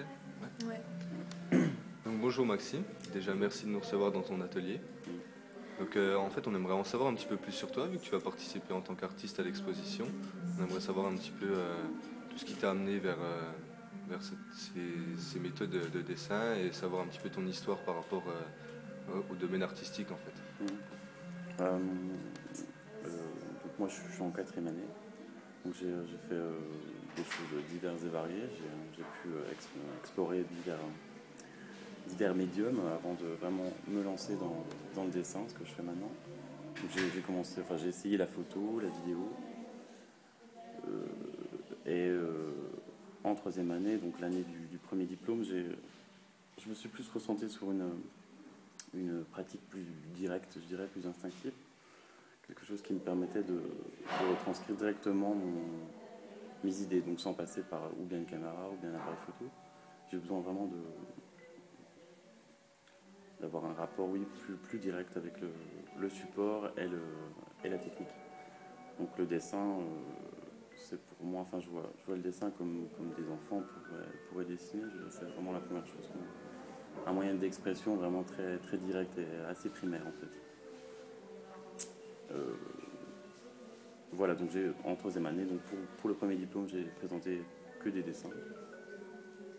peut-être. Ouais. Donc bonjour Maxime, déjà merci de nous recevoir dans ton atelier. Donc en fait on aimerait en savoir un petit peu plus sur toi vu que tu vas participer en tant qu'artiste à l'exposition. On aimerait savoir un petit peu tout ce qui t'a amené vers ces méthodes de dessin et savoir un petit peu ton histoire par rapport au domaine artistique en fait. Donc moi je suis en quatrième année, donc j'ai fait des choses diverses et variées. J'ai pu explorer divers médiums avant de vraiment me lancer dans le dessin, ce que je fais maintenant. J'ai essayé la photo, la vidéo, et en troisième année, donc l'année du premier diplôme, je me suis plus ressenti sur une pratique plus directe, je dirais, plus instinctive. Quelque chose qui me permettait de retranscrire directement mes idées, donc sans passer par ou bien une caméra ou bien un appareil photo. J'ai besoin vraiment d'avoir un rapport, oui, plus direct avec le support et la technique. Donc le dessin, c'est pour moi, enfin je vois le dessin comme des enfants pourraient dessiner. C'est vraiment la première chose. Un moyen d'expression vraiment très, très direct et assez primaire en fait. Voilà, donc en troisième année, donc pour le premier diplôme, j'ai présenté que des dessins,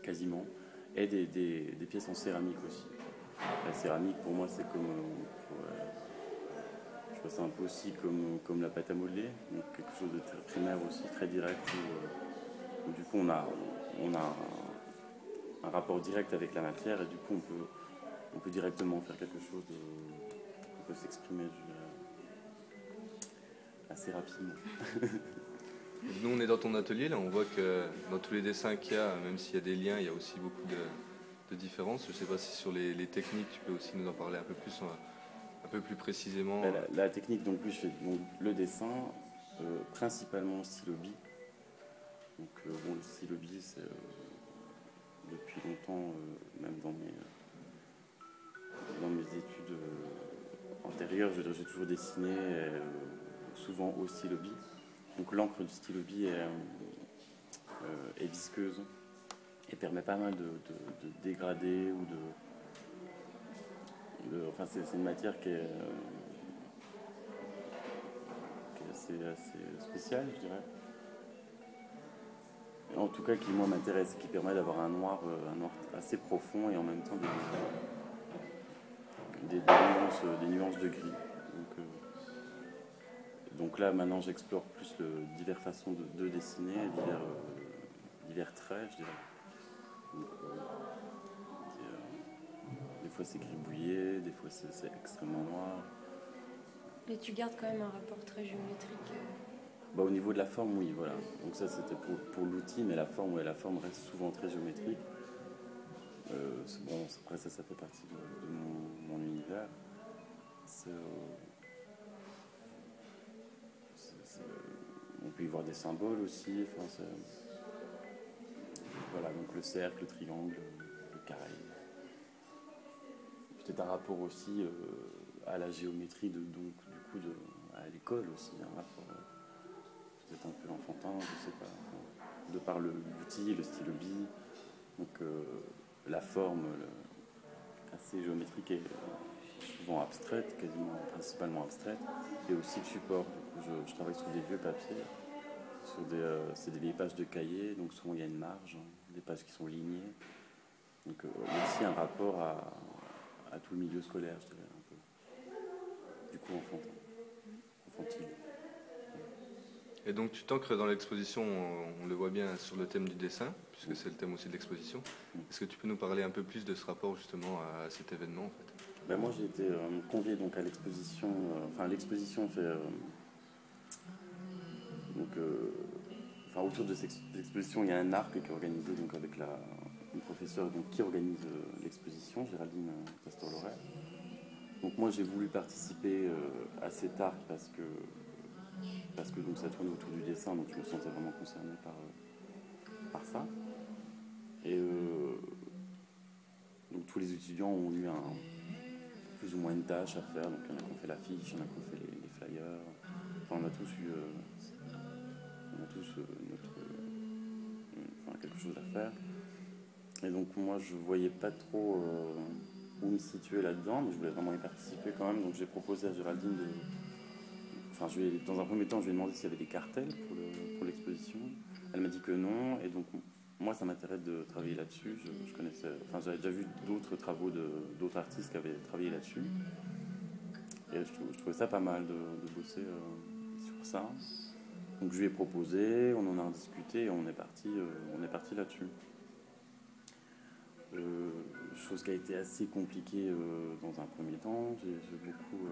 quasiment, et des pièces en céramique aussi. La céramique, pour moi, c'est comme, je vois ça un peu aussi comme la pâte à modeler, donc quelque chose de très primaire aussi, très direct, où du coup on a un rapport direct avec la matière, et du coup on peut directement faire quelque chose on peut s'exprimer, je dirais, assez rapidement. Nous on est dans ton atelier, là on voit que dans tous les dessins qu'il y a, même s'il y a des liens, il y a aussi beaucoup de différences. Je ne sais pas si sur les techniques tu peux aussi nous en parler un peu plus précisément. La technique, donc oui, je fais donc, le dessin, principalement en stylo bi. Donc bon, le stylo bi, c'est depuis longtemps, même dans mes études antérieures, j'ai toujours dessiné, souvent au stylo bi. Donc l'encre du stylo bi est visqueuse et permet pas mal de dégrader ou enfin c'est une matière qui est assez spéciale, je dirais. En tout cas, qui moi m'intéresse, qui permet d'avoir un noir assez profond et en même temps des nuances de gris. Donc là, maintenant, j'explore plus diverses façons de dessiner, divers traits, je dirais. Donc, des fois, c'est gribouillé, des fois, c'est extrêmement noir. Mais tu gardes quand même un rapport très géométrique. Au niveau de la forme, oui, voilà. Donc ça, c'était pour l'outil, mais la forme reste souvent très géométrique. Bon, après ça fait partie de mon univers. On peut y voir des symboles aussi. Enfin, voilà, donc le cercle, le triangle, le carré. Peut-être un rapport aussi à la géométrie, à l'école aussi, un rapport peut-être un peu enfantin, je sais pas, de par l'outil, le stylo bi, donc la forme assez géométrique et souvent abstraite, quasiment principalement abstraite, et aussi le support. Du coup, je travaille sur des vieux papiers, c'est des vieilles pages de cahiers, donc souvent il y a une marge, des pages qui sont lignées, donc aussi un rapport à tout le milieu scolaire, je dirais un peu, du coup enfantine. Et donc tu t'ancres dans l'exposition, on le voit bien sur le thème du dessin, puisque c'est le thème aussi de l'exposition. Est-ce que tu peux nous parler un peu plus de ce rapport justement à cet événement en fait? Moi j'ai été convié donc à l'exposition, l'exposition fait autour de cette exposition il y a un arc qui est organisé donc avec une professeure donc, qui organise l'exposition, Géraldine Castor-Loret. Donc moi j'ai voulu participer à cet arc parce que donc, ça tourne autour du dessin, donc je me sentais vraiment concerné par ça. Et donc tous les étudiants ont eu plus ou moins une tâche à faire, donc il y en a qui ont fait l'affiche, il y en a qui ont fait les flyers, enfin on a tous eu quelque chose à faire. Et donc moi je voyais pas trop où me situer là-dedans, mais je voulais vraiment y participer quand même. Donc j'ai proposé à Géraldine de... Enfin, dans un premier temps, je lui ai demandé s'il y avait des cartels pour l'exposition. Elle m'a dit que non, et donc moi ça m'intéresse de travailler là-dessus. Je connaissais... Enfin, j'avais déjà vu d'autres travaux d'autres artistes qui avaient travaillé là-dessus. Et je trouvais ça pas mal de bosser sur ça. Donc je lui ai proposé, on en a discuté et on est parti là-dessus. Chose qui a été assez compliquée dans un premier temps. J'ai beaucoup...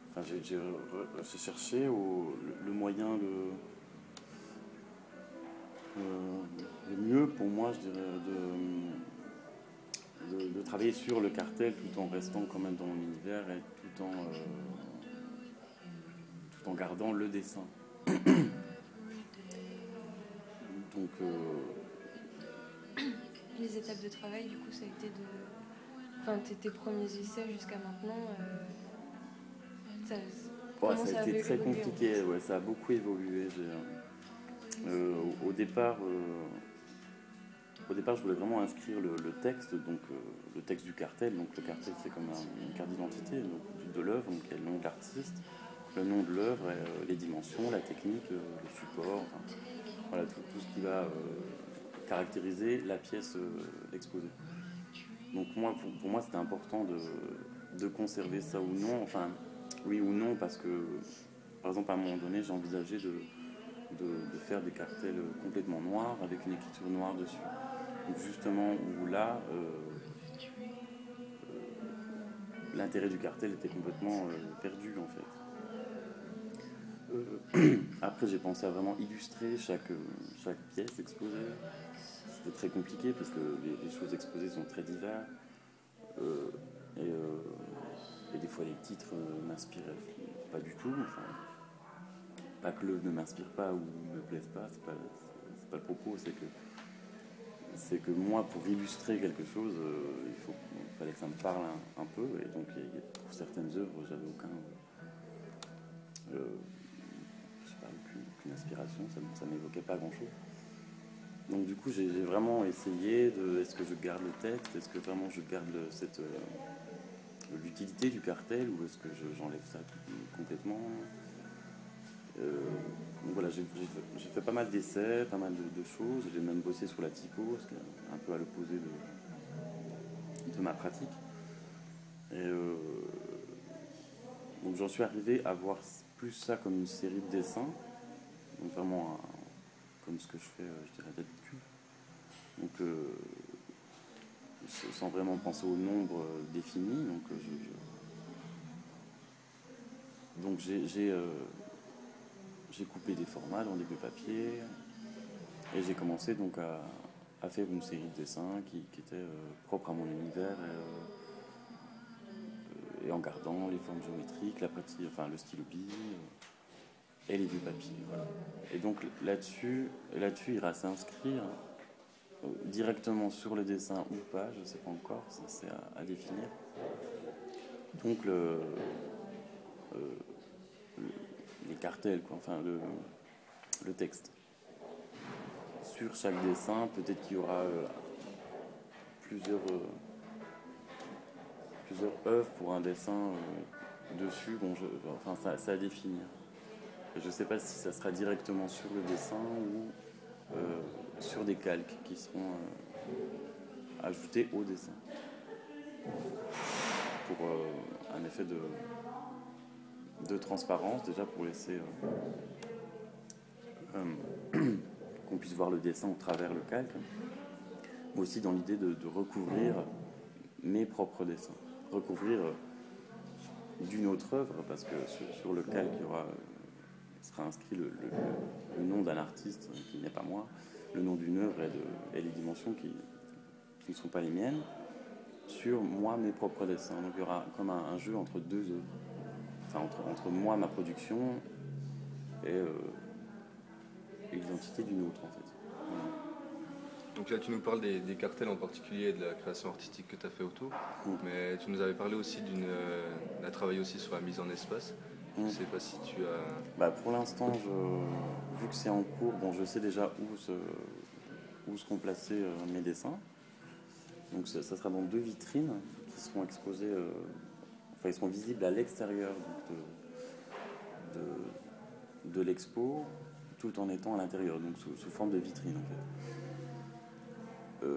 Enfin, j'ai cherché le moyen le mieux pour moi, je dirais, de travailler sur le cartel tout en restant quand même dans mon univers et tout en gardant le dessin. Donc, Les étapes de travail, du coup, ça a été de... Enfin, tes premiers essais jusqu'à maintenant, ça ça a été très compliqué, ouais, ça a beaucoup évolué. Au départ, je voulais vraiment inscrire le texte, donc le texte du cartel. Donc le cartel, c'est comme une carte d'identité de l'œuvre, donc il y a le nom de l'artiste, le nom de l'œuvre, les dimensions, la technique, le support, enfin, voilà, tout ce qui va caractériser la pièce exposée. Donc moi, pour moi, c'était important de conserver ça ou non, enfin, oui ou non, parce que, par exemple, à un moment donné, j'ai envisagé de faire des cartels complètement noirs, avec une écriture noire dessus. Donc justement, où là, l'intérêt du cartel était complètement perdu, en fait. Après, j'ai pensé à vraiment illustrer chaque pièce exposée. C'était très compliqué parce que les choses exposées sont très diverses. Et des fois, les titres m'inspiraient pas du tout. Enfin, pas que l'œuvre ne m'inspire pas ou ne me plaise pas, c'est pas le propos. C'est que moi, pour illustrer quelque chose, il fallait que ça me parle un peu. Et donc, pour certaines œuvres, j'avais aucune inspiration, ça m'évoquait pas grand-chose. Donc du coup, j'ai vraiment essayé est-ce que je garde le texte, est-ce que vraiment je garde l'utilité du cartel, ou est-ce que j'enlève ça complètement. Donc voilà, j'ai fait pas mal d'essais, pas mal de choses. J'ai même bossé sur la typo, ce qui est un peu à l'opposé de ma pratique. Et donc j'en suis arrivé à voir plus ça comme une série de dessins, donc vraiment comme ce que je fais, je dirais, d'habitude. Donc sans vraiment penser au nombre défini. Donc j'ai coupé des formats dans des vieux papiers et j'ai commencé donc à faire une série de dessins qui était propre à mon univers et en gardant les formes géométriques, le stylo bille et les vieux papiers. Voilà. Et donc là-dessus, il va s'inscrire directement sur le dessin ou pas, je ne sais pas encore, ça c'est à définir. Donc les cartels, quoi, enfin le texte. Sur chaque dessin, peut-être qu'il y aura plusieurs œuvres pour un dessin dessus. Bon, enfin, ça à définir. Je ne sais pas si ça sera directement sur le dessin ou sur des calques qui seront ajoutés au dessin. Pour un effet de transparence, déjà pour laisser qu'on puisse voir le dessin au travers le calque, mais aussi dans l'idée de recouvrir mes propres dessins, recouvrir d'une autre œuvre, parce que sur le calque sera inscrit le nom d'un artiste qui n'est pas moi, le nom d'une œuvre et les dimensions qui ne sont pas les miennes, sur moi, mes propres dessins. Donc il y aura comme un jeu entre deux œuvres, enfin entre moi, ma production, et l'identité d'une autre, en fait. Voilà. Donc là, tu nous parles des cartels en particulier et de la création artistique que tu as fait autour, mais tu nous avais parlé aussi d'un travail aussi sur la mise en espace. Je ne sais pas si tu as... Pour l'instant, vu que c'est en cours, bon, je sais déjà où où seront placés mes dessins. Donc ça sera dans 2 vitrines qui seront exposées, enfin ils seront visibles à l'extérieur de l'expo, tout en étant à l'intérieur, donc sous forme de vitrine en fait.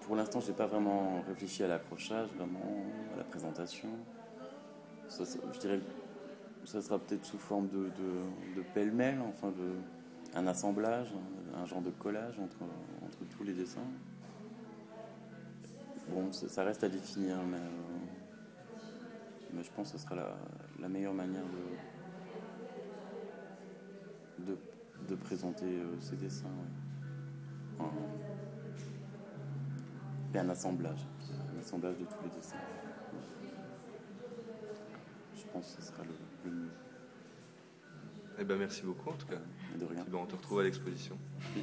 Pour l'instant, j'ai pas vraiment réfléchi à l'accrochage, vraiment à la présentation. Je dirais que ça sera peut-être sous forme de pêle-mêle, enfin un assemblage, un genre de collage entre tous les dessins. Bon, ça reste à définir, mais je pense que ce sera la meilleure manière de présenter ces dessins. Ouais. Et un assemblage de tous les dessins. Je pense que ce sera le mieux. Eh ben, merci beaucoup en tout cas. De rien. Puis, on te retrouve à l'exposition. Oui.